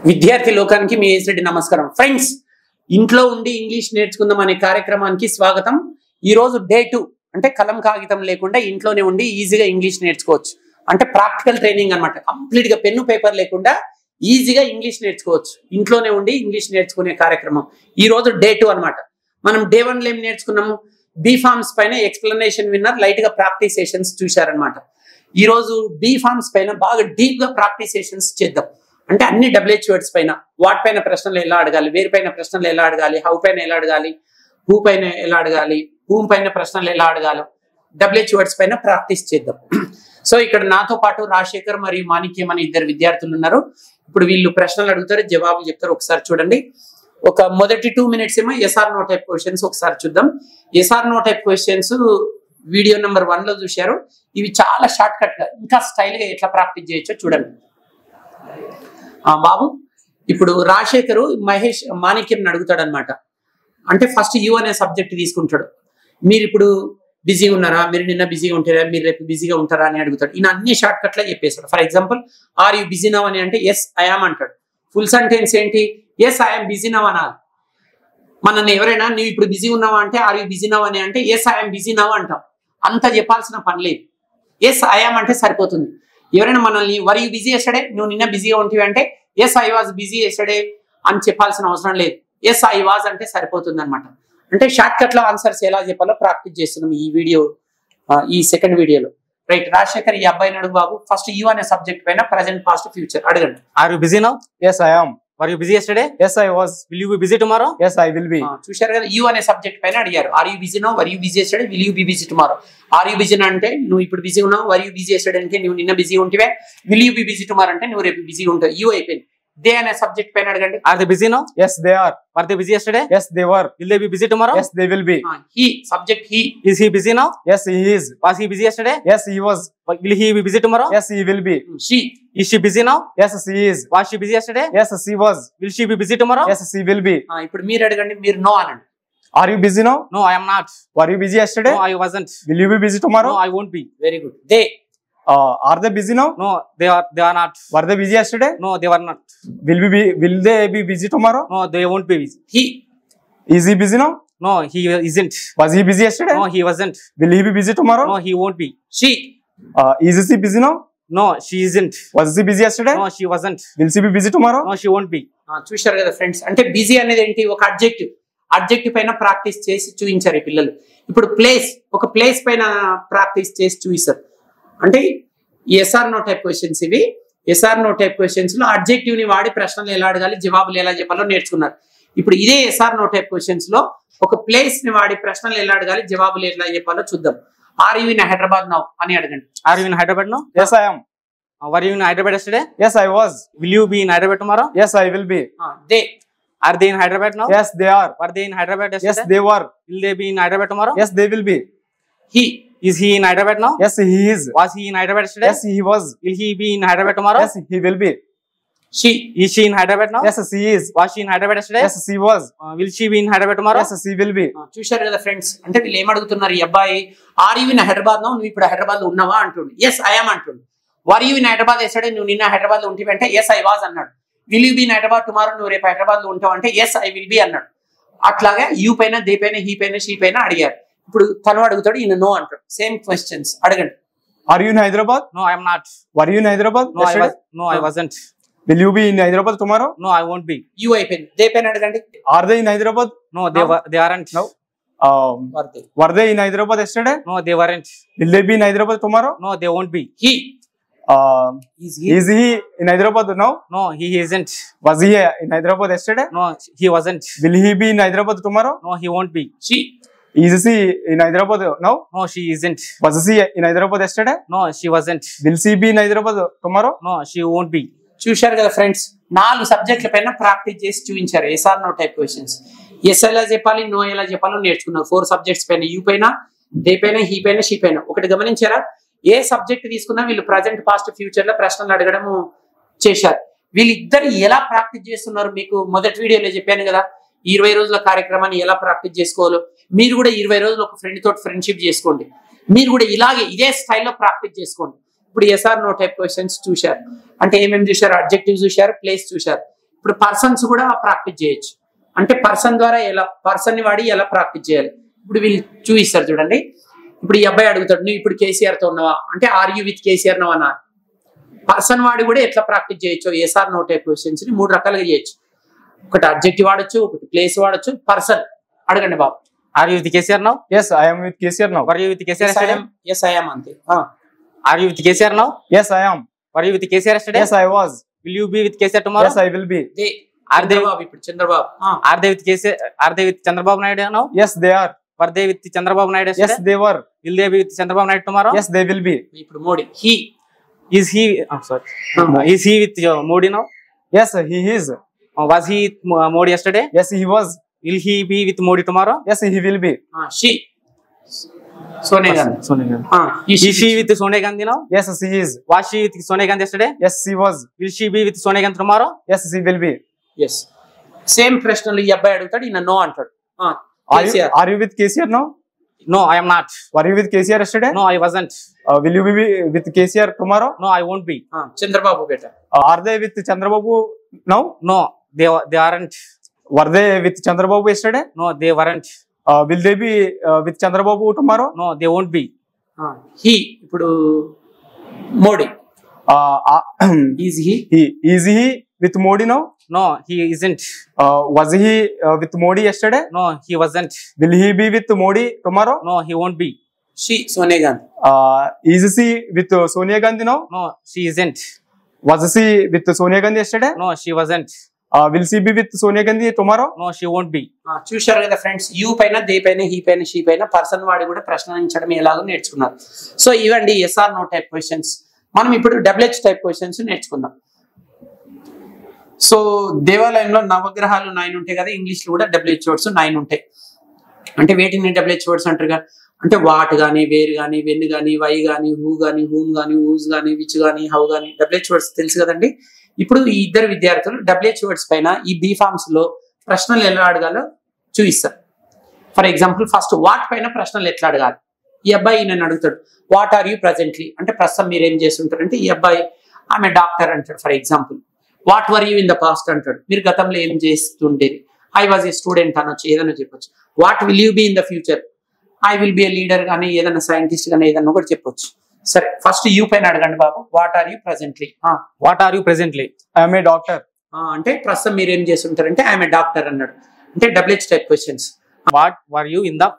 విద్యార్థి లోకానికి మీ ఏసిరెడ్డి నమస్కారం. ఫ్రెండ్స్, ఇంట్లో ఉండి ఇంగ్లీష్ నేర్చుకుందాం అనే కార్యక్రమానికి స్వాగతం. ఈ రోజు డే 2 అంటే కలం కాగితం లేకుండా ఇంట్లోనే ఉండి ఈజీగా ఇంగ్లీష్ నేర్చుకోవచ్చు. అంటే ప్రాక్టికల్ ట్రైనింగ్ అన్నమాట. కంప్లీట్ గా పెన్ను పేపర్ లేకుండా ఈజీగా ఇంగ్లీష్ నేర్చుకోవచ్చు. ఇంట్లోనే ఉండి ఇంగ్లీష్ నేర్చుకునే కార్యక్రమం ఈ రోజు డే 2 అన్నమాట. మనం డే 1 లో ఏం నేర్చుకున్నాము? బీ ఫార్మ్స్ పైన ఎక్స్ప్లెనేషన్ విన్నర్ లైట్ గా ప్రాక్టీస్ సెషన్స్ చూశారనమాట. ఈ రోజు బీ ఫార్మ్స్ పైన బాగా డీప్ గా ప్రాక్టీస్ సెషన్స్ చేద్దాం. అంటే అన్ని WH వర్డ్స్ పైన, వాట్ పైన ప్రశ్నలు ఎలా అడగాలి, వేరు పైన ప్రశ్నలు ఎలా అడగాలి, హౌ పైన ఎలా అడగాలి, హూ పైన ఎలా అడగాలి, హూమ్ పైన ప్రశ్నలు ఎలా అడగాలి, WH వర్డ్స్ పైన ప్రాక్టీస్ చేద్దాం. సో ఇక్కడ నాతో పాటు రాజశేఖర్ మరియు మాణిక్యం అనే ఇద్దరు విద్యార్థులు ఉన్నారు. ఇప్పుడు వీళ్ళు ప్రశ్నలు అడుగుతారు, జవాబులు చెప్తారు. ఒకసారి చూడండి. ఒక మొదటి 2 minutes ఏమో ఎస్ఆర్ నో టైప్ క్వశ్చన్స్ ఒకసారి చూద్దాం. Yes or no type questions video number 1 లో చూశారు. ఇవి చాలా షార్ట్ కట్ గా ఇంకా స్టైల్ గా ఎట్లా ప్రాక్టీస్ చేయొచ్చో చూడండి. బాబు, ఇప్పుడు రాజశేఖరు మహేష్ మాణిక్యం అడుగుతాడు అనమాట. అంటే ఫస్ట్ యూ అనే సబ్జెక్ట్ తీసుకుంటాడు. మీరు ఇప్పుడు బిజీగా ఉన్నారా, మీరు నిన్న బిజీగా ఉంటారా, మీరు రేపు బిజీగా ఉంటారా అని అడుగుతాడు. ఈయన అన్ని షార్ట్ కట్లా చెప్పేస్తాడు. For example, are you busy now అని అంటే ఎస్ ఐ యామ్ అంటాడు. ఫుల్ సెంటెన్స్ ఏంటి? Yes I am busy now అనాలి. మనల్ని ఎవరైనా నువ్వు ఇప్పుడు బిజీ ఉన్నావా అంటే ఆర్ యూ బిజీ నవ్ అని అంటే yes I am busy now అంటాం. అంత చెప్పాల్సిన పని లేదు. ఎస్ ఐ యామ్ అంటే సరిపోతుంది. ఎవరైనా మనల్ని వర్ యూ బిజీ ఎస్టర్డే, నువ్వు నిన్న బిజీగా ఉంటివి అంటే yes I was busy yesterday అని చెప్పాల్సిన అవసరం లేదు. ఎస్ ఐ వాజ్ అంటే సరిపోతుంది అనమాట. అంటే షార్ట్ కట్ లో ఆన్సర్స్ ఎలా చెప్పాలో ప్రాక్టీస్ చేస్తున్నాం ఈ వీడియో, ఈ సెకండ్ వీడియోలో. రైట్, రాజశేఖర్ ఈ అబ్బాయిని అడుగు బాబు. ఫస్ట్ యూ అనే సబ్జెక్ట్ పైన ప్రజెంట్, పాస్ట్, ఫ్యూచర్ అడగండి. Are you busy now? Yes, I am. Were you busy yesterday? Yes, I was. Will you be busy tomorrow? Yes, I will be. చూశారు కదా, యూ అనే సబ్జెక్ట్ పైన అడిగారు. Are you busy now, were you busy yesterday, will you be busy tomorrow. Are you busy అంటే నువ్వు ఇప్పుడు busy ఉన్నావు, వర్ you busy yesterday అంటే నువ్వు నిన్న బిజీ ఉంటివే, will you be busy tomorrow అంటే నువ్వు రేపు బిజీ ఉంటావు. యూ అయిపోయింది. దే అనే సబ్జెక్ట్ పైన అడగండి. Are they busy now? Yes, they are. Were they busy yesterday? Yes, they were. Will they be busy tomorrow? Yes, they will be. He subject he. Is he busy now? Yes, he is. Was he busy yesterday? Yes, he was. Will he be busy tomorrow? Yes, he will be. She. Is she busy now? Yes, she is. Was she busy yesterday? Yes, she was. Will she be busy tomorrow? Yes, she will be. ఇప్పుడు మీరు అడగండి. మీరు no అనండి. Are you busy now? No, I am not. Were you busy yesterday? No, I wasn't. Will you be busy tomorrow? No, I won't be. Very good. They. Are they busy now? No, they are not. Were they busy yesterday? No, they were not. Will they be busy tomorrow? No, they won't be busy. He. Is he busy now? No, he isn't. Was he busy yesterday? No, he wasn't. Will he be busy tomorrow? No, he won't be. She. Is she busy now? No, she isn't. Was she busy yesterday? No, she wasn't. Will she be busy tomorrow? No, she won't be. చూశారు కదా friends. అంటే busy అనేది ఏంటి? ఒక adjective పైన practice చేసి చూపించారు ఈ పిల్లలు. ఇప్పుడు ఒక ప్లేస్ పైన ప్రాక్టీస్ చేసి చూపిస్తారు. అంటే ఎస్ఆర్ నో టైప్ క్వశ్చన్స్ ఇవి. ఎస్ఆర్ నో టైప్ క్వశ్చన్స్ లో అడ్జెక్టివ్ ని వాడి ప్రశ్నలు ఎలా అడగాలి, జవాబులు ఎలా చెప్పాలో నేర్చుకున్నారు. ఇప్పుడు ఇదే ఎస్ఆర్ నో టైప్ క్వశ్చన్స్ లో ఒక ప్లేస్ ని వాడి ప్రశ్నలు ఎలా అడగాలి, జవాబులు ఎలా చెప్పాలో చూద్దాం. Are you in Hyderabad now అని అడగండి. Are you in Hyderabad now? Yes, I am. Were you in Hyderabad yesterday? Yes, I was. Will you be in Hyderabad tomorrow? Yes, I will be. They. Are they in Hyderabad now? Yes, they are. Were they in Hyderabad Yes, yesterday? they were. Will they be in Hyderabad tomorrow? Yes, they will be. He. Is he in Hyderabad now? Yes, he is. Was he in Hyderabad yesterday? Yes, he was. Will he be in Hyderabad tomorrow? Yes, he will be. She. Is she in Hyderabad now? Yes, she is. Was she in Hyderabad yesterday? Yes, she was. Will she be in Hyderabad tomorrow? Yes, she will be. చూశారు కదా friends. అంటే వీళ్ళు ఏం అడుగుతున్నారు? ఈ అబ్బాయి are you in Hyderabad now, నువ్వు ఇప్పుడు హైదరాబాద్ లో ఉన్నావా అంటుండు. ఎస్ ఐ యామ్ అంటుండు. Were you in Hyderabad yesterday, నువ్వు నిన్న హైదరాబాద్ లో ఉంటివి అంటే ఎస్ ఐ వాజ్ అన్నాడు. Will you be in Hyderabad tomorrow, నువ్వు రేపు హైదరాబాద్ లో ఉంటావు అంటే ఎస్ ఐ విల్ బి అన్నాడు. అట్లాగే యూ పైన, దే పైన, హీ పైన, షీ పైన అడిగారు. ఇప్పుడు తను అడుగుతాడు, ఈయన నో అంటాడు. సేమ్ క్వశ్చన్స్ అడగండి. Are you in Hyderabad? No, I am not. Were you in Hyderabad? No, I yesterday? was. No, I wasn't. Will you be in Hyderabad tomorrow? No, I won't be. You అయిపోయింది. They పైన అడగండి. Are they in Hyderabad? No, they were. They aren't. No. Verde. Were they in Hyderabad yesterday? No, they weren't. Will they be in Hyderabad tomorrow? No, they won't be. He. Is he in Hyderabad now? No, he isn't. Was he in Hyderabad yesterday? No, he wasn't. Will he be in Hyderabad tomorrow? No, he won't be. She. Is she in Hyderabad now? No, she isn't. Was she in Hyderabad yesterday? No, she wasn't. Will she be in Hyderabad tomorrow? No, she won't be. చూశారు కదా friends. 4 సబ్జెక్టుల పైన practice చేసి చూపించారు yes or no type questions. Yes ఎలా చెప్పాలి, no ఎలా చెప్పాలో నేర్చుకున్నారు. 4 సబ్జెక్ట్స్ పైన, యూ పైన, దే పైన, హీ పైన, షీ పైన. ఒకటి గమనించారా? ఏ సబ్జెక్ట్ తీసుకున్నా వీళ్ళు ప్రజెంట్, పాస్ట్, ఫ్యూచర్ లో ప్రశ్నలు అడగడం చేశారు. వీళ్ళిద్దరు ఎలా ప్రాక్టీస్ చేస్తున్నారు మీకు మొదటి వీడియోలో చెప్పాను కదా. 20 రోజుల కార్యక్రమాన్ని ఎలా ప్రాక్టీస్ చేసుకోవాలో మీరు కూడా 20 రోజులు ఒక ఫ్రెండ్ తోటి ఫ్రెండ్షిప్ చేసుకోండి. మీరు కూడా ఇలాగే ఇదే స్టైల్లో ప్రాక్టీస్ చేసుకోండి. ఇప్పుడు ఎస్ఆర్ నో టైప్ క్వశ్చన్స్ చూశారు అంటే ఏమేమి చూశారు? అడ్జెక్టివ్ చూశారు, ప్లేస్ చూశారు. ఇప్పుడు పర్సన్స్ కూడా ప్రాక్టీస్ చేయొచ్చు. అంటే పర్సన్ ద్వారా ఎలా, పర్సన్ ని వాడి ఎలా ప్రాక్టీస్ చేయాలి. ఇప్పుడు వీళ్ళు చూపిస్తారు చూడండి. ఇప్పుడు ఈ అబ్బాయి అడుగుతాడు, నువ్వు ఇప్పుడు కేసీఆర్ తో ఉన్నావా అంటే are you with KCR no అన్నా. పర్సన్ వాడి కూడా ఎట్లా ప్రాక్టీస్ చేయొచ్చు, ఎస్ఆర్ నో టైప్ క్వశ్చన్స్ ని 3 రకాలుగా చేయొచ్చు. ఒకటి అబ్జెక్టివ్ వాడచ్చు, ఒకటి ప్లేస్ వాడచ్చు. పర్సన్ అడగండి బాబు. Are you with KCR now? Yes, I am with KCR now. Were you with KCR yesterday? Yes I am అంతే. Are you with KCR now? Yes, I am. Were you with KCR yesterday? Yes, I was. Will you be with KCR tomorrow? Yes, I will be. Are they Chandrababu ఇప్పుడు Chandrababu Are they with KCR? Are they with Chandrababu Naidu now? Yes, they are. Were they with Chandrababu Naidu Yes, yesterday? they were. Will they be with Chandrababu Naidu tomorrow? Yes, they will be. ఇప్పుడు Modi he Is he? I'm sorry. Is he with Modi now? Yes, he is. Was he with Modi yesterday? Yes, he was. Will he be with Modi tomorrow? Yes, he will be. She Sonia Gandhi. Sonia Gandhi. ఈ Is she with Sonia Gandhi now? Yes, she is. Was she with Sonia Gandhi yesterday? Yes, she was. Will she be with Sonia Gandhi tomorrow? Yes, she will be. Yes same ప్రశ్నలు ఈ అబ్బాయి అడుగుతాడు, ఈయన no అంటాడు. Are you with KCR now? No, I am not. Were you with KCR yesterday? No, I wasn't. Will you be with KCR tomorrow? No, I won't be. Chandrababu బేట Are they with Chandrababu now? No, they aren't. Were they with Chandrababu yesterday? No, they weren't. Will they be with Chandrababu tomorrow? No, they won't be. He ఇప్పుడు Modi is he Is he with Modi now? No, he isn't. Was he with Modi yesterday? No, he wasn't. Will he be with Modi tomorrow? No, he won't be. She Sonia Gandhi Is she with Sonia Gandhi now? No, she isn't. Was she with Sonia Gandhi yesterday? No, she wasn't. Will she be with Sonia Gandhi tomorrow? No, she won't be. చూశారు కదా friends, you పైన, they పైన, he పైన, she పైన person వాడి కూడా ప్రశ్నించడం ఎలాగో నేర్చుకున్నారు. సో ఇవండి ఎస్ఆర్ నో టైప్ క్వశ్చన్స్. మనం ఇప్పుడు డబ్ల్యూహెచ్ టైప్ క్వశ్చన్స్ నేర్చుకుందాం. సో దేవాలయంలో నవగ్రహాలు 9 ఉంటాయి కదా, ఇంగ్లీష్ లో కూడా డబ్ల్యూహెచ్ వర్డ్స్ 9 ఉంటాయి. అంటే వేటిని డబ్ల్యూహెచ్ వర్డ్స్ అంటారు కదా, అంటే వాట్ కానీ, వేర్ కానీ, వెన్ కానీ, వై కానీ, హూ కానీ, హూమ్ కానీ, హూజ్ కానీ, విచ్ కానీ, హౌ కానీ డబ్ల్యూహెచ్ వర్డ్స్ తెలుసు కదండి. ఇప్పుడు ఈ ఇద్దరు విద్యార్థులు డబ్ల్యూహెచ్ వర్డ్స్ పైన ఈ బీ ఫార్మ్స్ లో ప్రశ్నలు ఎలా అడగాలో చూపిస్తారు. ఫర్ ఎగ్జాంపుల్ ఫస్ట్ వాట్ పైన ప్రశ్నలు ఎట్లా అడగాలి. ఈ అబ్బాయి నన్ను అడుగుతాడు, వాట్ ఆర్ యూ ప్రజెంట్లీ అంటే ప్రస్తుతం మీరు ఏం చేస్తుంటారు అంటే, ఈ అబ్బాయి ఆమె డాక్టర్ అంటాడు for example. What were you in the past అంటాడు, మీరు గతంలో ఏం చేస్తుండేది. ఐ వాజ్ ఏ స్టూడెంట్ అనొచ్చు, ఏదైనా చెప్పొచ్చు. What will you be in the future, I will be a leader కానీ, ఏదైనా సైంటిస్ట్ కానీ, ఏదన్నా కూడా చెప్పొచ్చు. సరే ఫస్ట్ యూ పైన అడగండి బాబు. What are you presently. What are you presently? I am a doctor. అంటే ప్రస్తుతం మీరు ఏం చేస్తుంటారంటే ఐఎమ్ ఏ డాక్టర్ అన్నాడు. అంటే WH type questions. What were you in the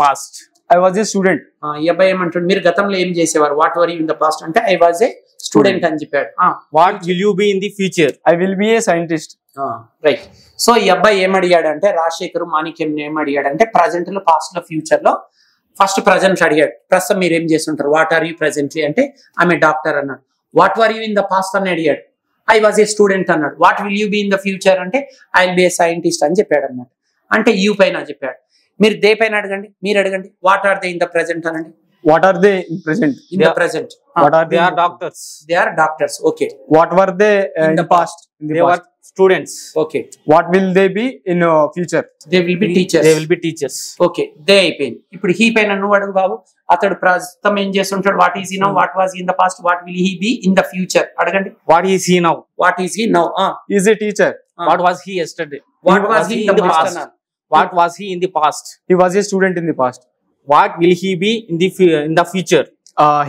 past? I was a student. ఈ అబ్బాయి ఏమంటాడు, మీరు గతంలో ఏం చేసేవారు. What were you in the past అంటే ఐ వాజ్ ఏ స్టూడెంట్ అని చెప్పాడు. What will you be in the future? I will be a scientist. Right. So ఈ అబ్బాయి ఏమడిగాడు అంటే, రాజశేఖర్ మాణిక్యం ఏమడిగాడంటే ప్రజెంట్ లో, పాస్ట్ లో, ఫ్యూచర్ లో. ఫస్ట్ ప్రజెంట్ అడిగాడు, ప్రస్తుతం మీరు ఏం చేస్తుంటారు. వాట్ ఆర్ యూ ప్రెసెంట్లీ అంటే ఆమె డాక్టర్ అన్నాడు. What were you in the past అని అడిగాడు, ఐ వాజ్ ఏ స్టూడెంట్ అన్నాడు. What will you be in the future అంటే I will be a scientist అని చెప్పాడు అన్నమాట. అంటే యూ పైన చెప్పాడు. మీరు దే పైన అడగండి, మీరు అడగండి. What are they in the present అనండి. What are they in present? In the present. What are They they? are doctors. They are doctors. Okay. What were they in the past? In the They were past. students. Okay. What will they be in future? They will be teachers. They will be teachers. Okay. They అయిపోయింది. ఇప్పుడు he పైన నువ్వు అడుగు బాబు. అతడు ప్రస్తుతం ఏం చేస్తుంటాడు. What is he now, what was in the past, what will he be in the future అడగండి. What is he now? What is he now. Is a teacher. What was he yesterday? What was he in the past. What was he in the past? He was a student in the past. What will he be in the future?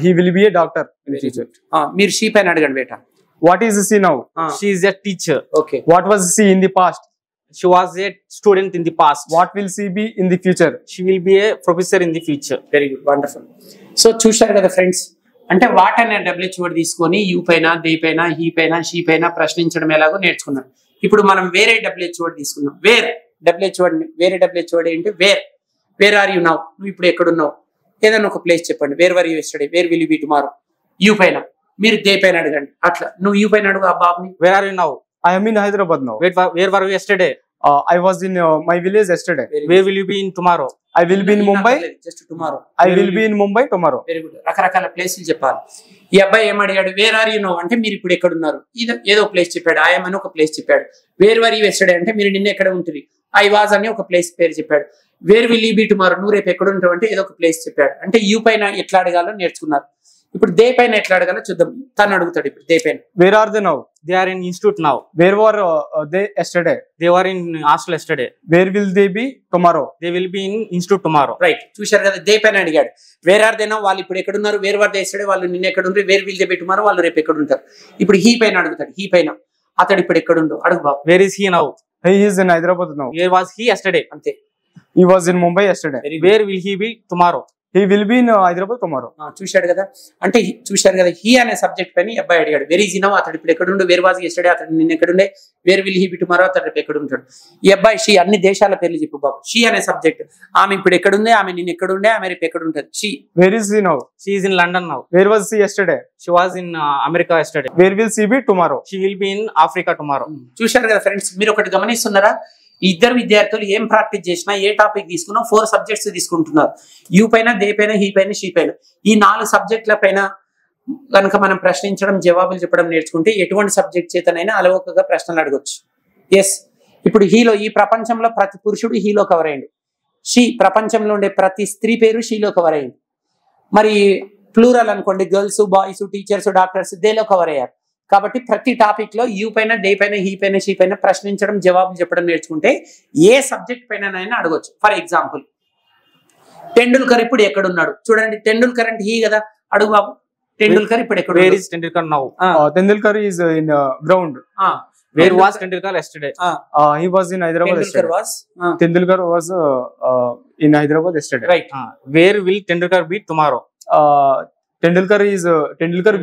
He will be a doctor in the future. మీరు she పైన అడగండి బేట. What is she now? She is a teacher. Okay. What was she in the past? She was a student in the past. What will she be in the future? She will be a professor in the future. Very good, wonderful. So చూశారు కదా friends, అంటే what అనే WH word తీసుకొని you పైన, they పైన, he పైన, she పైన ప్రశ్నించడం ఎలాగో నేర్చుకున్నాం. ఇప్పుడు మనం వేరే డబ్ల్యూహెచ్ వర్డ్ తీసుకున్నాం. వేర్ డబ్ల్యూహెచ్ వర్డ్, వేరే డబ్ల్యూహెచ్ వర్డ్ ఏంటి. వేర్ ఆర్ యూ నౌ, నువ్వు ఇప్పుడు ఎక్కడున్నావు. ఏదైనా ఒక ప్లేస్ చెప్పండి. Where were you yesterday, wear will you be tomorrow. You పైన, మీరు దే పైన అడగండి. అట్లా నువ్వు యూ పైన అడుగు ఆ బాబుని. Where are you now? I am in Hyderabad now. Where were you yesterday? I was in my village yesterday. Where will you be in tomorrow? I will be in Mumbai. Just tomorrow. I will be in Mumbai tomorrow. Very good. రకరకాల ప్లేసులు చెప్పాలి. ఈ అబ్బాయి ఏమడిగాడు, where are you know అంటే మీరు ఇప్పుడు ఎక్కడ ఉన్నారు. ఏదో ప్లేస్ చెప్పాడు. ఐఎమ్ అని ఒక ప్లేస్ చెప్పాడు. వేర్ వర్ యూ ఎస్టర్డే అంటే మీరు నిన్న ఎక్కడ ఉంటుంది. ఐ వాజ్ అని ఒక ప్లేస్ పేరు చెప్పాడు. Where will you be tomorrow, నువ్వు రేపు ఎక్కడ ఉంటావు అంటే ఏదో ఒక ప్లేస్ చెప్పాడు. అంటే యూ పైన ఎట్లా అడగాలో నేర్చుకున్నారు. ఇప్పుడు దే పైన ఎట్లా అడగాలో చూద్దాం. తను అడుగుతాడు ఇప్పుడు దే పైన. Where are they now? They are in institute now. Where were they yesterday? They were in hostel yesterday. Where will they be tomorrow? They will be in institute tomorrow. Right, చూశారు కదా, they పైన అడిగాడు. Where are Dena, వాళ్ళు ఇప్పుడు ఎక్కడ ఉన్నారు. Where are they yesterday, వాళ్ళు నిన్న ఎక్కడ ఉన్నారు. Where will they be tomorrow, వాళ్ళు రేపు ఎక్కడ ఉంటారు. ఇప్పుడు హీ పైన అడుగుతాడు. హీ పైన అతడు ఇప్పుడు ఎక్కడ ఉండో అడుగు బాబు. Where is he now? He is in Hyderabad now. Where was he yesterday? అంతే. He was in Mumbai yesterday. Where will he be tomorrow? He will be in Hyderabad tomorrow. చూశాడు కదా, అంటే చూశారు కదా, హీ అనే సబ్జెక్ట్ పైన ఈ అబ్బాయి అడిగాడు. వెర్ ఈజ్ నౌ, అతడు ఇప్పుడు ఎక్కడ ఉండు. వేర్ వాజ్ ఎస్టర్డే, అతడు నిన్న ఎక్కడ ఉండే. Where will he be tomorrow, అతడు రేపు ఎక్కడ ఉంటాడు. ఈ అబ్బాయి షీ అన్ని దేశాల పేర్లు చెప్పు బాబు. షీ అనే సబ్జెక్ట్, ఆమె ఇప్పుడు ఎక్కడ ఉంది, ఆమె నిన్న ఎక్కడ ఉండే, ఆమె రేపు ఎక్కడ ఉంటుంది. She. Where is he now? She is in London now. Where was she yesterday? She was in America yesterday. Where will she be tomorrow? She will be in Africa tomorrow. చూశారు కదా ఫ్రెండ్స్, మీరు ఒకటి గమనిస్తున్నారా, ఇద్దరు విద్యార్థులు ఏం practice చేసినా, ఏ topic తీసుకున్నా 4 subjects తీసుకుంటున్నారు. యూ పైన, దే పైన, హీ పైన, షీ పైన. ఈ 4 సబ్జెక్టుల పైన కనుక మనం ప్రశ్నించడం, జవాబులు చెప్పడం నేర్చుకుంటే ఎటువంటి సబ్జెక్ట్ చేతనైనా అలవోకగా ప్రశ్నలు అడగొచ్చు. ఎస్, ఇప్పుడు హీలో, ఈ ప్రపంచంలో ప్రతి పురుషుడు హీలో కవర్ అయ్యిండు. షీ, ప్రపంచంలో ఉండే ప్రతి స్త్రీ పేరు షీలో కవర్ అయ్యింది. మరి ప్లూరల్ అనుకోండి, గర్ల్స్, బాయ్స్, టీచర్స్, డాక్టర్స్ దేలో కవర్ అయ్యారు. కాబట్టి ప్రతి టాపిక్ లో యూ పైన, డే పైన, హీ పైన, షీ పైన ప్రశ్నించడం, జవాబులు చెప్పడం నేర్చుకుంటే ఏ సబ్జెక్ట్ పైన అడగొచ్చు. ఫర్ ఎగ్జాంపుల్, టెండూల్కర్ ఇప్పుడు ఎక్కడున్నాడు చూడండి. టెండూల్కర్ అంటే హీ కదా, అడుగు బాబు. టెండూల్కర్ ఇప్పుడు ఎక్కడ. Where is Tendulkar now? Tendulkar is in ground. Where was Tendulkar yesterday? He was in Hyderabad yesterday. Tendulkar was in Hyderabad yesterday. Right. Where will Tendulkar be tomorrow? Tendulkar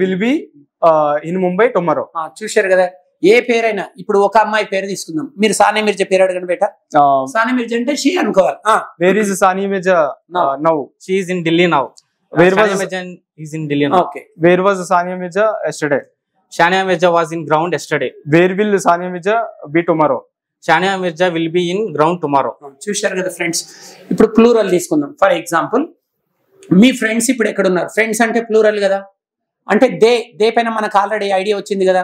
will be in Mumbai tomorrow. చూశారు కదా, ఏ పేరైనా. ఇప్పుడు ఒక అమ్మాయి పేరు తీసుకుందాం. మీరు సానియా మిర్జా పేరు అడగండి బేట. సానియా మిర్జా అంటే షీ అనుకోవాలి. Where is Sania Mirza now? She is in Delhi now. Where was Sania Mirza is in Delhi now. Okay. Where was Sania Mirza yesterday? Sania Mirza was in ground yesterday. Where will Sania Mirza be tomorrow? Sania Mirza will be in ground tomorrow. చూశారు కదా friends. ఇప్పుడు plural తీసుకుందాం. For example, me friends ఇప్పుడు ఎక్కడ ఉన్నారు. Friends అంటే plural కదా, అంటే దే పైన మనకు ఆల్రెడీ ఐడియా వచ్చింది కదా.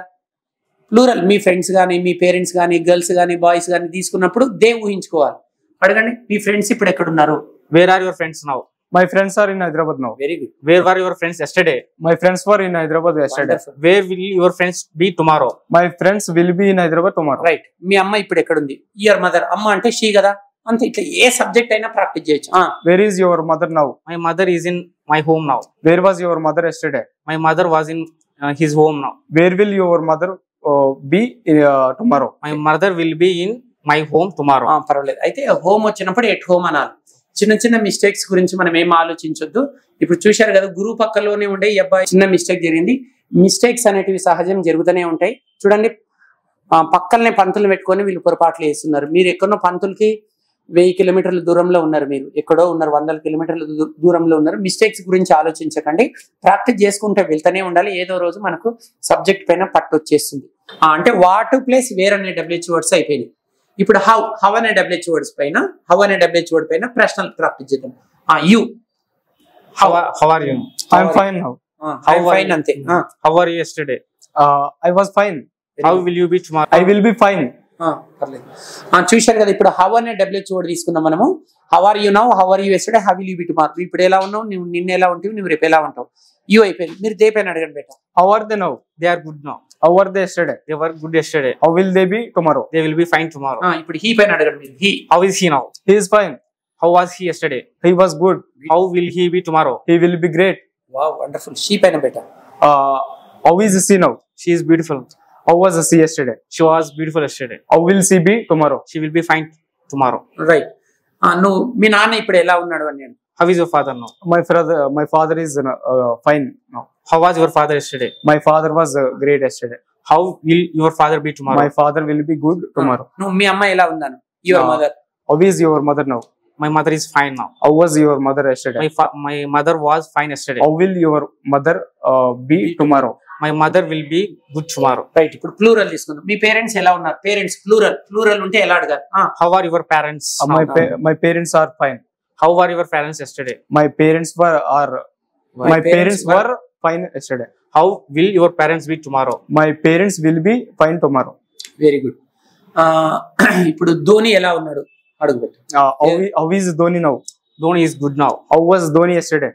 ప్లూరల్, మీ ఫ్రెండ్స్ కానీ, మీ పేరెంట్స్ కానీ, గర్ల్స్ కానీ, బాయ్స్ కానీ తీసుకున్నప్పుడు దే ఊహించుకోవాలి. అడగండి, మీ ఫ్రెండ్స్ ఇప్పుడు ఎక్కడ ఉన్నారు. Where are your friends now? My friends are in Hyderabad now. Very good. Where were your friends yesterday? My friends were in Hyderabad yesterday. Where will your friends be tomorrow? My friends will be in Hyderabad tomorrow. Right. మీ అమ్మ ఇప్పుడు ఎక్కడ ఉంది. Your mother, అమ్మ అంటే she కదా. అంతే, ఇట్లా ఏ సబ్జెక్ట్ అయినా ప్రాక్టీస్ చేయొచ్చు. Where is your mother now? My mother is in my home now. Where was your mother yesterday? My mother was in his home now. Where will your mother be tomorrow? My mother will be in my home tomorrow. పర్వాలేదు. అయితే home వచ్చినప్పుడు at home అనాలి. చిన్న చిన్న mistakes గురించి మనం ఏం ఆలోచించొద్దు. ఇప్పుడు చూశారు కదా, గురువు పక్కలోనే ఉండే ఈ అబ్బాయి చిన్న మిస్టేక్ జరిగింది. మిస్టేక్స్ అనేటివి సహజం జరుగుతూనే ఉంటాయి. చూడండి, పక్కలనే పంతులు పెట్టుకొని వీళ్ళు పొరపాట్లు వేస్తున్నారు. మీరు ఎక్కడో పంతులకి 1000 కిలోమీటర్ల దూరంలో ఉన్నారు, మీరు ఎక్కడో ఉన్నారు, 100 కిలోమీటర్ల దూరంలో ఉన్నారు. మిస్టేక్స్ గురించి ఆలోచించకండి, ప్రాక్టీస్ చేసుకుంటే వెళ్తూనే ఉండాలి. ఏదో రోజు మనకు సబ్జెక్ట్ పైన పట్టు వచ్చేస్తుంది. అంటే వాట్ ప్లేస్ వేర్ అనే డబ్ల్యూహెచ్ వర్డ్స్ అయిపోయినాయి. ఇప్పుడు హౌ అనే డబ్ల్యూహెచ్ వర్డ్స్ పైన ప్రశ్నలు ప్రాక్టీస్ చేద్దాం. You, How are you? I am fine now. Fine అంతే. How are you yesterday? I was fine. How will you be tomorrow? I will be fine. పర్లేదు. చూశారు కదా, ఇప్పుడు హౌ అనే డబ్ల్యూహెచ్ వర్డ్ తీసుకున్నాం మనము. How are you now, how are you yesterday, how will you be tomorrow. ఇప్పుడు ఎలా ఉన్నావు, నువ్వు నిన్న ఎలా ఉంటావు, నువ్వు రేపు ఎలా ఉంటావు. యూ అయిపోయింది. మీరు దే పైన అడగండి బేట. How are they now? They are good now. How were they yesterday? They were good yesterday. How will they be tomorrow? They will be fine tomorrow. ఇప్పుడు హీ పైన అడగండి మీరు. He. How is he now? He is fine. How was he yesterday? He was good. How will he be tomorrow? He will be great. Wow, wonderful. She పైన బేట. How is she now? She is beautiful. How was she yesterday? She was beautiful yesterday. How will she be tomorrow? She will be fine tomorrow. Right. నువ్వు, మీ నాన్న ఇప్పుడు ఎలా ఉన్నాడు అని నేను. How is your father now? My father is fine now. How was your father yesterday? My father was great yesterday. How will your father be tomorrow? My father will be good tomorrow. నువ్వు, మీ అమ్మ ఎలా ఉందాను. Your mother. How is your mother now? My mother is fine now. How was your mother yesterday? My mother was fine yesterday. How will your mother be tomorrow? My mother will be good tomorrow. Right. ఇప్పుడు plural తీసుకుందాం. మీ parents ఎలా ఉన్నారు. Parents plural ఉంటే ఎలా అడగాలి. How are your parents? My parents are fine. How are your parents yesterday? My parents were fine yesterday. How will your parents be tomorrow? My parents will be fine tomorrow. Very good. ఇప్పుడు ధోని ఎలా ఉన్నాడు అడుగు పెట్టు. How is Dhoni now? Dhoni is good now. How was Dhoni yesterday?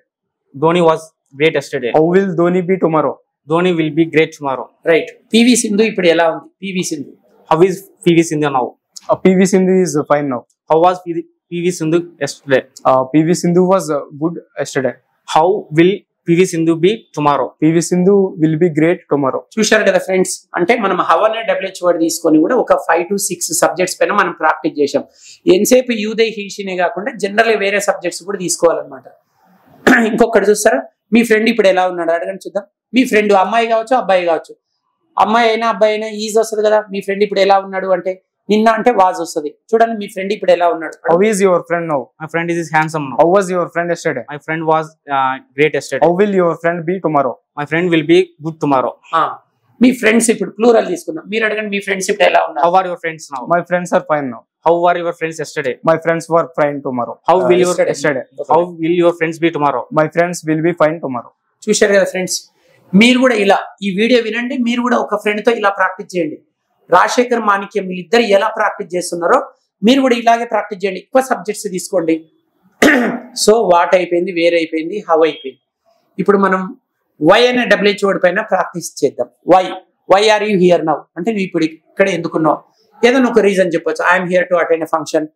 Dhoni was great yesterday. How will Dhoni be tomorrow? Dhoni will be great tomorrow. Right. PV Sindhu ఇప్పుడు ఎలా ఉంది? PV Sindhu How is PV Sindhu now? PV Sindhu is fine now. How was PV Sindhu yesterday? PV Sindhu was good yesterday. How will PV Sindhu be tomorrow? PV Sindhu will be great tomorrow. చూశారు కదా friends, అంటే మనం have అనే WH word తీసుకొని కూడా ఒక 5 to 6 subjects పైన మనం ప్రాక్టీస్ చేసాం. ఎంతసేపు యూదే హీషినే కాకుండా జనరల్ వేరే సబ్జెక్ట్స్ కూడా తీసుకోవాలన్నమాట. ఇంకొకటి చూస్తారా, మీ ఫ్రెండ్ ఇప్పుడు ఎలా ఉన్నాడు అడగండి చూద్దాం. మీ ఫ్రెండ్ అమ్మాయి కావచ్చు అబ్బాయి కావచ్చు, అమ్మాయి అయినా అబ్బాయి అయినా ఈజ్ వస్తుంది కదా. మీ ఫ్రెండ్ ఇప్పుడు ఎలా ఉన్నాడు అంటే నిన్న అంటే వాజ్ వస్తుంది. చూడండి మీ ఫ్రెండ్ ఇప్పుడు ఎలా ఉన్నాడు. How is your friend now? My friend is handsome now. How was your friend yesterday? My friend was great yesterday. How will your friend be tomorrow? My friend will be good tomorrow. Me friends ఇప్పుడు plural తీసుకుందాం. మీరు అడగండి మీ friends ఇప్పుడు ఎలా ఉన్నారు. How are your friends now? My friends are fine now. How are your friends yesterday? My friends were fine tomorrow. How will your yesterday? How will your friends be tomorrow? My friends will be fine tomorrow. చూశారు కదా friends, మీరు కూడా ఇలా ఈ video వినండి. మీరు కూడా ఒక ఫ్రెండ్ తో ఇలా ప్రాక్టీస్ చేయండి. రాజశేఖర్ మాణిక్యం వీళ్ళిద్దరు ఎలా ప్రాక్టీస్ చేస్తున్నారో మీరు కూడా ఇలాగే ప్రాక్టీస్ చేయండి. ఎక్కువ సబ్జెక్ట్స్ తీసుకోండి. సో వాట్ అయిపోయింది, వేర్ అయిపోయింది, హౌ అయిపోయింది. ఇప్పుడు మనం వై అనే డబ్ల్యూహెచ్ వర్డ్ పైన ప్రాక్టీస్ చేద్దాం. Why are you here now అంటే నువ్వు ఇప్పుడు ఇక్కడ ఎందుకున్నావు, ఏదైనా ఒక రీజన్ చెప్పొచ్చు. I'm here to attend a function,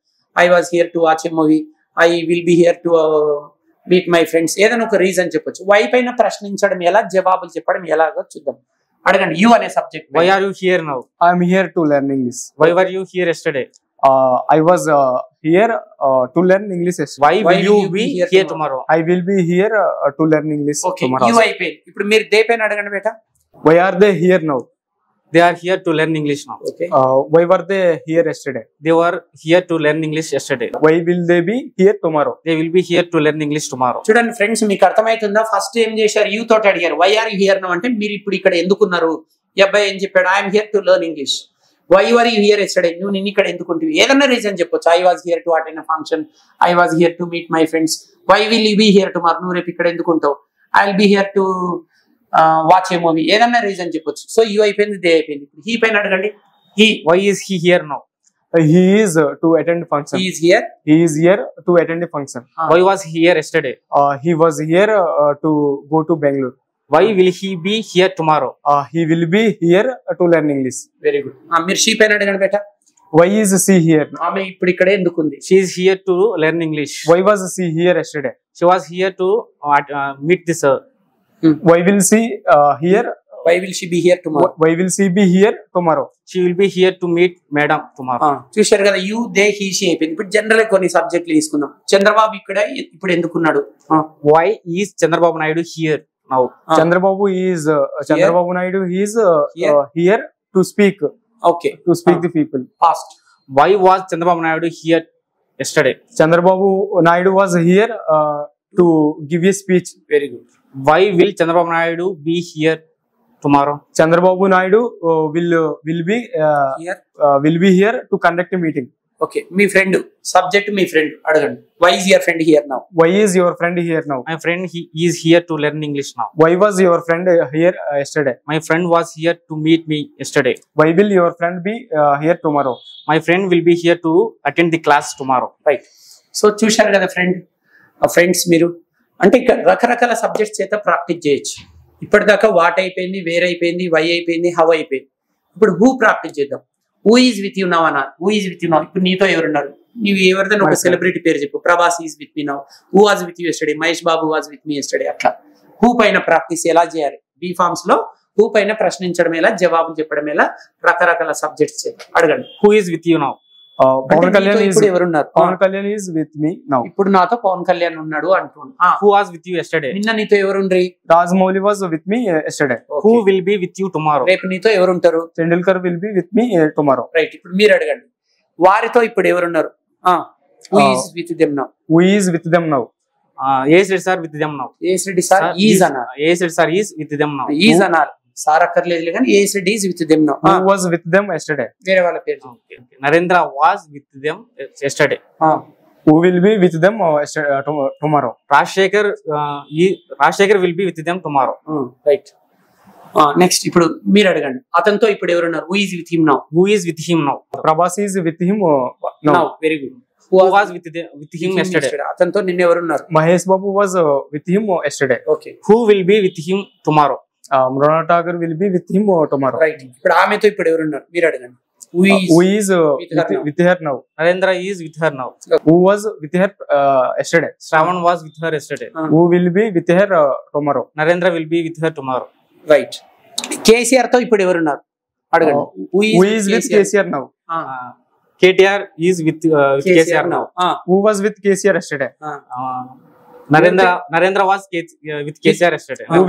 I was here to watch a movie, I will be here to meet my friends. ఏదైనా ఒక రీజన్ చెప్పొచ్చు. వై పైన ప్రశ్నించడం ఎలా, జవాబులు చెప్పడం ఎలాగో చూద్దాం. అడగండి యూ అనే subject. Why are you here now? I am here to learn English. Why were you here yesterday? I was here to learn English yesterday. Why will you be here tomorrow? I will be here to learn English tomorrow. You అయిపోయింది. ఇప్పుడు మీరు they పైన అడగండి బేటా. Why are they here now? They are here to learn English now. Okay. Why were they here yesterday? They were here to learn English yesterday. Why will they be here tomorrow? They will be here to learn English tomorrow. చూడండి friends, మీకు అర్థమవుతుందా? First ఏం చేశారు, you తోటి అడిగారు. Why are you here now అంటే మీరు ఇప్పుడు ఇక్కడ ఎందుకున్నారు. ఈ అబ్బాయి ఏం చెప్పాడు, I'm here to learn English. Why are you here yesterday, నువ్వు నిన్న ఇక్కడ ఎందుకుంటుంది. ఏదన్నా రీజన్ చెప్పొచ్చు. I was here to attend a function, I was here to meet my friends. Why will you be here tomorrow, నువ్వు రేపు ఇక్కడ ఎందుకుంటావు. I will be here to watch a movie. ఏదన్నా రీజన్ చెప్పొచ్చు. సో యూ అయిపోయింది, they అయిపోయింది. ఇప్పుడు he పైన అడగండి. Why is he here now? He is to attend function. He is here. He is here to attend a function. Why was he here yesterday? He was here to go to Bangalore. Why will he be here tomorrow? He will be here to learn English. Very good. మీరు she పైన అడగండి బేటా. Why is she here? ఆమె ఇప్పుడు ఇక్కడే ఎందుకుంది. She is here to learn English. Why was she here yesterday? She was here to meet this. Why will she here? Why will she be here tomorrow? Why will she be here tomorrow? She will be here to meet madam tomorrow. చూశారు కదా, you they he she అయిపోయింది. ఇప్పుడు general కొన్ని సబ్జెక్టులు తీసుకుందాం. చంద్రబాబు ఇక్కడ ఇప్పుడు ఎందుకున్నాడు. Why is Chandrababu Naidu here now? Chandrababu Naidu he is here to speak. Okay. To speak the people. Past. Why was Chandrababu Naidu here yesterday? Chandrababu Naidu was here to give a speech. Very good. Why will Chandrababu Naidu be here tomorrow? Chandrababu Naidu will be here to conduct a meeting. Okay. Me friend subject me friend అడగండి. Why is your friend here now? Why is your friend here now? My friend he is here to learn English now. Why was your friend here yesterday? My friend was here to meet me yesterday. Why will your friend be here tomorrow? My friend will be here to attend the class tomorrow. Right. So చూశారు కదా friends, మీరు అంటే ఇక్కడ రకరకాల subjects చేత practice చేయొచ్చు. ఇప్పటిదాకా what అయిపోయింది, వేర్ అయిపోయింది, వై అయిపోయింది, హౌ అయిపోయింది. ఇప్పుడు హూ ప్రాక్టీస్ చేద్దాం. Who is with you now అన్నారు. Who is with you now, ఇప్పుడు నీతో ఎవరున్నారు. నీవు ఎవరిదైనా ఒక సెలబ్రిటీ పేరు చెప్పు. Prabhas is with me now. Who was with you yesterday. Mahesh Babu was with me yesterday. అట్లా హూ పైన ప్రాక్టీస్ ఎలా చేయాలి. బీ ఫార్మ్స్ లో హూ పైన ప్రశ్నించడం ఎలా, జవాబులు చెప్పడం ఎలా, రకరకాల సబ్జెక్ట్స్ చేద్దాం. అడగండి. Who is with you now? Pawan Kalyan is with me now. ఇప్పుడు నాతో పవన్ కళ్యాణ్ ఉన్నాడు అంటున్నాను. Who was with you yesterday? నిన్న నీతో ఎవరుండ్రి. Rajmouli was with me yesterday. Who will be with you tomorrow? రేపు నీతో ఎవరుంటారు. Tendulkar will be with me tomorrow. Right. ఇప్పుడు మీరు అడగండి. వారితో ఇప్పుడు ఎవరున్నారు. Who is with them now? Who is with them now? Yes, sir, with them now. Yes, sir, is అన్నారు. Yes, sir, is with them now. Is అన్నారు. Sir అక్కర్లేదు కానీ yes, is with them now. Who was with them yesterday? వేరే వాళ్ళ పేరు. Narendra was with them yesterday. Who will be with them tomorrow? Rajshekhar will be with them tomorrow. Right. Next ఇప్పుడు మీరు అడగండి. అతనితో ఇప్పుడు ఎవరున్నారు. Who is with him now? Who is with him now? Prabhas is with him now. Very good. Who was with him yesterday? అతనితో నిన్న ఎవరు ఉన్నారు? Mahesh Babu was with him yesterday. Okay, Who will be with him tomorrow? Mrunal Tagore will be with him tomorrow. Right. ఇప్పుడు ఆమెతో ఇప్పుడు ఎవరు ఉన్నారు మీరు అడగండి. Who is with her now? Narendra is with her now. Who was with her yesterday? Shravan was with her yesterday. Who will be with her tomorrow? Narendra will be with her tomorrow. Right. KCR తో ఇప్పుడు ఎవరు ఉన్నారు అడగండి. Who is with KCR now? KTR is with KCR now. Who was with KCR yesterday? Narendra was with KCR yesterday. Who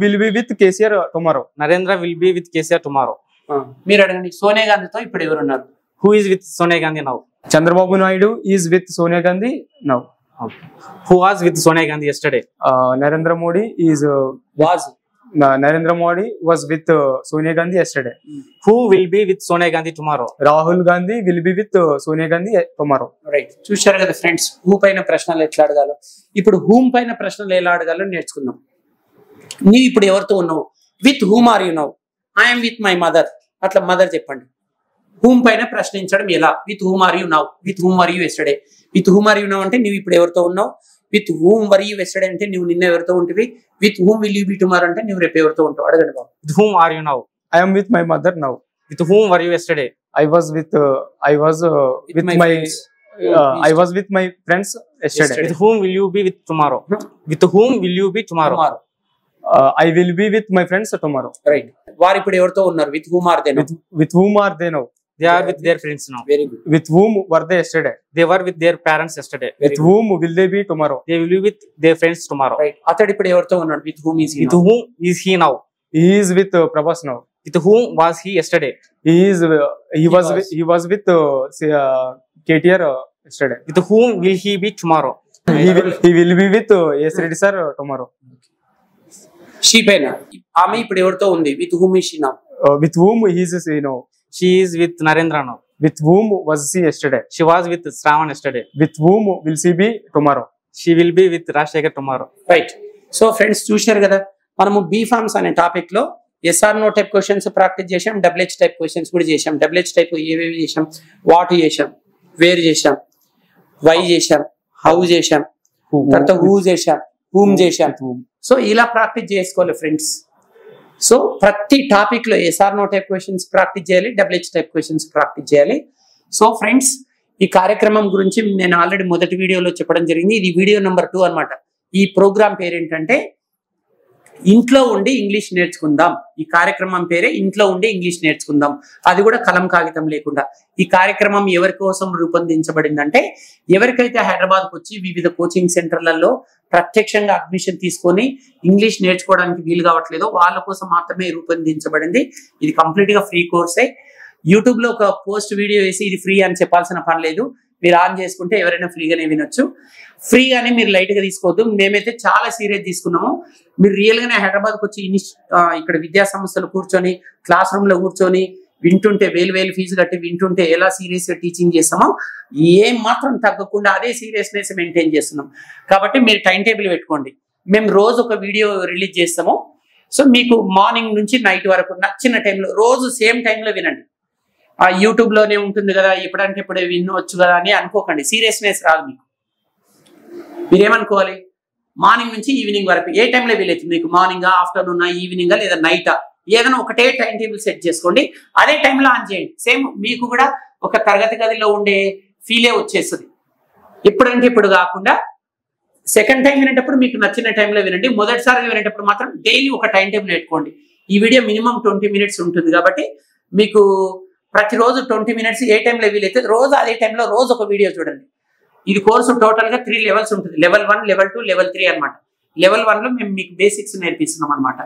will be with KCR tomorrow? Narendra will be with KCR tomorrow. మీరు అడగండి. సోనియా గాంధీతో ఇప్పుడు ఎవరు ఉన్నారు? Who is with Sonia Gandhi now? Chandrababu Naidu is with Sonia Gandhi now. Who was with Sonia Gandhi yesterday? Narendra Modi was with Sonia Gandhi yesterday. Who will be with Sonia Gandhi tomorrow? Rahul Gandhi will be with Sonia Gandhi tomorrow. Right. చూశారు కదా friends, who పైన ప్రశ్నలు ఎట్లా అడగాలో. ఇప్పుడు whom పైన ప్రశ్నలు ఎలా అడగాలో నేర్చుకుందాం. నీవు ఇప్పుడు ఎవరితో ఉన్నావు? With whom are you now? I'm with my mother. అట్లా మదర్ చెప్పండి. హూమ్ పైన ప్రశ్నించడం ఎలా? With whom are you now? With whom are you yesterday? With whom are you now అంటే నువ్వు ఇప్పుడు ఎవరితో ఉన్నావు. With whom were you yesterday అంటే నువ్వు నిన్న ఎవరితో ఉంటివి. With whom will you be tomorrow అంటే నువ్వు రేపు ఎవరితో ఉంటావు. అడగండి బాబు. With whom are you now? I am with my mother now. With whom were you yesterday? I was with my friends yesterday. With whom will you be with tomorrow? With whom will you be tomorrow? I will be with my friends tomorrow. Right. వారు ఇప్పుడు ఎవరితో ఉన్నారు? With whom are they now? With whom are they now? They are with their friends now. Very good. With whom were they yesterday? They were with their parents yesterday. With whom will they be tomorrow? They will be with their friends tomorrow. Right. అతడు ఇప్పుడు ఎవరితో ఉన్నాడు? With whom is he? With whom is he now? He is with Prabhas now. With whom was he yesterday? He was with KTR yesterday. With whom will he be tomorrow? He will be with S Reddy sir tomorrow. She పైన ఆమె ఇప్పుడు ఎవరితో ఉంది? With whom is she now? With whom he is now? She is with Narendra now. With whom was she yesterday? She was with Shravan yesterday. With whom will she be tomorrow? She will be with Rajshekhar tomorrow. Right. So friends చూశారు కదా, మనము be forms అనే topic లో yes or no type questions practice చేసాం. WH type questions కూడా చేసాం. WH type ఏవేవి చేసాం? వాట్ చేసాం, వేర్ చేసాం, వై చేసాం, హౌ చేసాం, తర్వాత హూ చేసాం, హూమ్ చేసాం. సో ఇలా ప్రాక్టీస్ చేసుకోవాలి ఫ్రెండ్స్. సో ప్రతి టాపిక్ లో yes or no type questions practice చేయాలి, డబ్ల్యూహెచ్ టైప్ క్వశ్చన్స్ ప్రాక్టీస్ చేయాలి. సో ఫ్రెండ్స్, ఈ కార్యక్రమం గురించి నేను ఆల్రెడీ మొదటి వీడియోలో చెప్పడం జరిగింది. ఇది వీడియో నెంబర్ 2 అన్నమాట. ఈ ప్రోగ్రామ్ పేరు ఏంటంటే ఇంట్లో ఉండి ఇంగ్లీష్ నేర్చుకుందాం. ఈ కార్యక్రమం పేరే ఇంట్లో ఉండి ఇంగ్లీష్ నేర్చుకుందాం, అది కూడా కలం కాగితం లేకుండా. ఈ కార్యక్రమం ఎవరి కోసం రూపొందించబడిందంటే ఎవరికైతే హైదరాబాద్కు వచ్చి వివిధ కోచింగ్ సెంటర్లలో ప్రత్యక్షంగా అడ్మిషన్ తీసుకొని ఇంగ్లీష్ నేర్చుకోవడానికి వీలు కావట్లేదో వాళ్ళ కోసం మాత్రమే రూపొందించబడింది. ఇది కంప్లీట్ గా ఫ్రీ కోర్సే. యూట్యూబ్ లో ఒక పోస్ట్ వీడియో వేసి ఇది ఫ్రీ అని చెప్పాల్సిన పని లేదు. మీరు ఆన్ చేసుకుంటే ఎవరైనా ఫ్రీగానే వినొచ్చు. ఫ్రీగానే మీరు లైట్ గా తీసుకోవద్దు. మేమైతే చాలా సీరియస్ తీసుకున్నాము. మీరు రియల్ గానే హైదరాబాద్కి వచ్చి ఇక్కడ విద్యా సంస్థలు కూర్చొని క్లాస్ రూమ్ లో కూర్చొని వింటుంటే వేలు ఫీజు కట్టి వింటుంటే ఎలా సీరియస్ గా టీచింగ్ చేస్తామో ఏం మాత్రం తగ్గకుండా అదే సీరియస్నెస్ మెయింటైన్ చేస్తున్నాం. కాబట్టి మీరు టైం టేబుల్ పెట్టుకోండి. మేము రోజు ఒక వీడియో రిలీజ్ చేస్తాము. సో మీకు మార్నింగ్ నుంచి నైట్ వరకు నచ్చిన టైంలో రోజు సేమ్ టైంలో వినండి. ఆ యూట్యూబ్ లోనే ఉంటుంది కదా, ఎప్పుడంటే ఇప్పుడే వినవచ్చు కదా అని అనుకోకండి. సీరియస్నెస్ రాదు మీకు. మీరేమనుకోవాలి, మార్నింగ్ నుంచి ఈవినింగ్ వరకు ఏ టైంలో వీలైతుంది మీకు, మార్నింగా, ఆఫ్టర్నూనా, ఈవినింగా లేదా నైటా, ఏదైనా ఒకటే టైం టేబుల్ సెట్ చేసుకోండి. అదే టైంలో ఆన్ చేయండి. సేమ్ మీకు కూడా ఒక తరగతి గదిలో ఉండే ఫీలే వచ్చేస్తుంది. ఎప్పుడంటే ఇప్పుడు కాకుండా సెకండ్ టైం వినేటప్పుడు మీకు నచ్చిన టైంలో వినండి. మొదటిసారి వినేటప్పుడు మాత్రం డైలీ ఒక టైం టేబుల్ పెట్టుకోండి. ఈ వీడియో మినిమం 20 మినిట్స్ ఉంటుంది కాబట్టి మీకు ప్రతిరోజు 20 మినిట్స్ ఏ టైంలో వీలైతే రోజు అదే టైంలో రోజు ఒక వీడియో చూడండి. ఇది కోర్సు టోటల్ గా 3 లెవెల్స్ ఉంటుంది. లెవెల్ 1, లెవెల్ 2, లెవెల్ 3 అనమాట. లెవెల్ 1 లో మేము మీకు బేసిక్స్ నేర్పిస్తున్నాం అనమాట.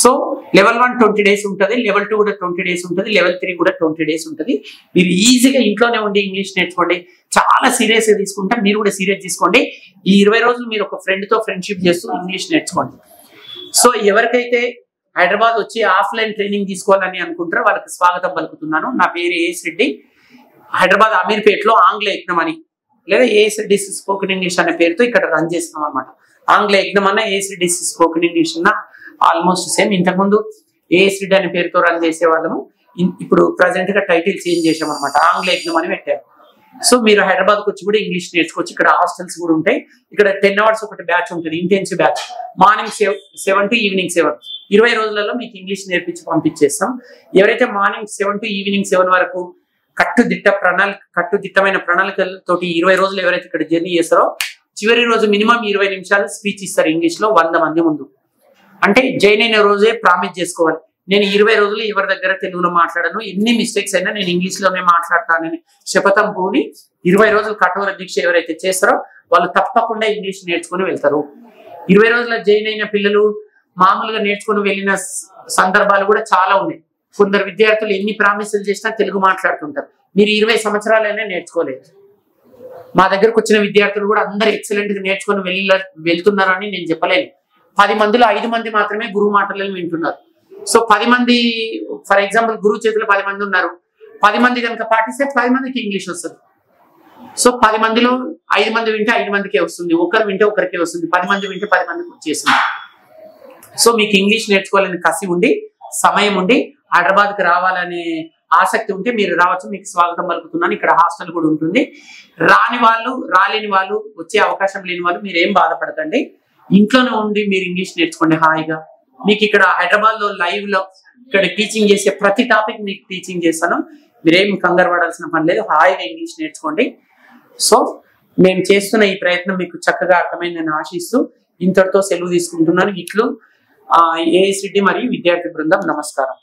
సో లెవెల్ 1 20 డేస్ ఉంటుంది, లెవెల్ 2 కూడా 20 డేస్ ఉంటుంది, లెవెల్ 3 కూడా 20 డేస్ ఉంటుంది. మీరు ఈజీగా ఇంట్లోనే ఉండి ఇంగ్లీష్ నేర్చుకోండి. చాలా సీరియస్ గా తీసుకుంటా, మీరు కూడా సీరియస్ తీసుకోండి. ఈ 20 రోజులు మీరు ఒక ఫ్రెండ్ తో ఫ్రెండ్షిప్ చేస్తూ ఇంగ్లీష్ నేర్చుకోండి. సో ఎవరికైతే హైదరాబాద్ వచ్చి ఆఫ్లైన్ ట్రైనింగ్ తీసుకోవాలని అనుకుంటారో వాళ్ళకి స్వాగతం పలుకుతున్నాను. నా పేరు ఏఎస్ రెడ్డి. హైదరాబాద్ అమీర్పేటలో ఆంగ్ల యజ్ఞం అని లేదా ఏఎస్ రెడ్డి స్పోకెన్ ఇంగ్లీష్ అనే పేరుతో ఇక్కడ రన్ చేస్తున్నాం అనమాట. ఆంగ్ల యజ్ఞం అన్న ఏఎస్ రెడ్డి స్పోకెన్ ఇంగ్లీష్ అన్న ఆల్మోస్ట్ సేమ్. ఇంతకుముందు ఏఎస్ రెడ్డి అనే పేరుతో రన్ చేసే వాళ్ళము. ఇప్పుడు ప్రజెంట్ గా టైటిల్ చేంజ్ చేసాం అనమాట. ఆంగ్ల యజ్ఞం అని పెట్టారు. సో మీరు హైదరాబాద్కి వచ్చి కూడా ఇంగ్లీష్ నేర్చుకోవచ్చు. ఇక్కడ హాస్టల్స్ కూడా ఉంటాయి. ఇక్కడ 10 hours ఒకటి బ్యాచ్ ఉంటుంది, intensive batch. Morning 7 to evening 7, 20 రోజులలో మీకు ఇంగ్లీష్ నేర్పించి పంపించేస్తాం. ఎవరైతే మార్నింగ్ 7 to ఈవినింగ్ 7 వరకు కట్టుదిట్టమైన ప్రణాళికలతోటి 20 రోజులు ఎవరైతే ఇక్కడ జర్నీ చేస్తారో, చివరి రోజు మినిమం 20 నిమిషాలు స్పీచ్ ఇస్తారు ఇంగ్లీష్ లో 100 మంది ముందు. అంటే జాయిన్ అయిన రోజే ప్రామిస్ చేసుకోవాలి, నేను 20 రోజులు ఎవరి దగ్గర తెలుగులో మాట్లాడను, ఎన్ని మిస్టేక్స్ అయినా నేను ఇంగ్లీష్ లోనే మాట్లాడతానని శపథం పూని 20 రోజులు కఠోర దీక్ష ఎవరైతే చేస్తారో వాళ్ళు తప్పకుండా ఇంగ్లీష్ నేర్చుకుని వెళ్తారు. 20 రోజుల జాయిన్ అయిన పిల్లలు మామూలుగా నేర్చుకుని వెళ్ళిన సందర్భాలు కూడా చాలా ఉన్నాయి. కొందరు విద్యార్థులు ఎన్ని ప్రామిసులు చేసినా తెలుగు మాట్లాడుతుంటారు. మీరు 20 సంవత్సరాలైనా నేర్చుకోలేదు. మా దగ్గరకు వచ్చిన విద్యార్థులు కూడా అందరు ఎక్సలెంట్ గా నేర్చుకుని వెళ్తున్నారని నేను చెప్పలేను. 10 మందిలో 5 మంది మాత్రమే గురువు మాటలను వింటున్నారు. సో 10 మంది, ఫర్ ఎగ్జాంపుల్ గురువు చేతిలో 10 మంది ఉన్నారు, 10 మంది కనుక పాటిస్తే 10 మందికి ఇంగ్లీష్ వస్తుంది. సో 10 మందిలో 5 మంది వింటే 5 మందికే వస్తుంది, ఒకరు వింటే ఒకరికే వస్తుంది, 10 మంది వింటే 10 మందికి వచ్చేస్తుంది. సో మీకు ఇంగ్లీష్ నేర్చుకోవాలని కసి ఉండి, సమయం ఉండి, హైదరాబాద్కి రావాలనే ఆసక్తి ఉంటే మీరు రావచ్చు. మీకు స్వాగతం పలుకుతున్నాను. ఇక్కడ హాస్టల్ కూడా ఉంటుంది. రాలేని వాళ్ళు, వచ్చే అవకాశం లేని వాళ్ళు మీరు ఏం బాధపడకండి. ఇంట్లోనే ఉండి మీరు ఇంగ్లీష్ నేర్చుకోండి హాయిగా. మీకు ఇక్కడ హైదరాబాద్ లో లైవ్ లో ఇక్కడ టీచింగ్ చేసే ప్రతి టాపిక్ మీకు టీచింగ్ చేస్తాను. మీరేం కంగారు పడాల్సిన పని లేదు, హాయిగా ఇంగ్లీష్ నేర్చుకోండి. సో మేము చేస్తున్న ఈ ప్రయత్నం మీకు చక్కగా అర్థమైందని ఆశిస్తూ ఇంతటితో సెలవు తీసుకుంటున్నాను. ఇట్లు AICT మరియు విద్యార్థి బృందం. నమస్కారం.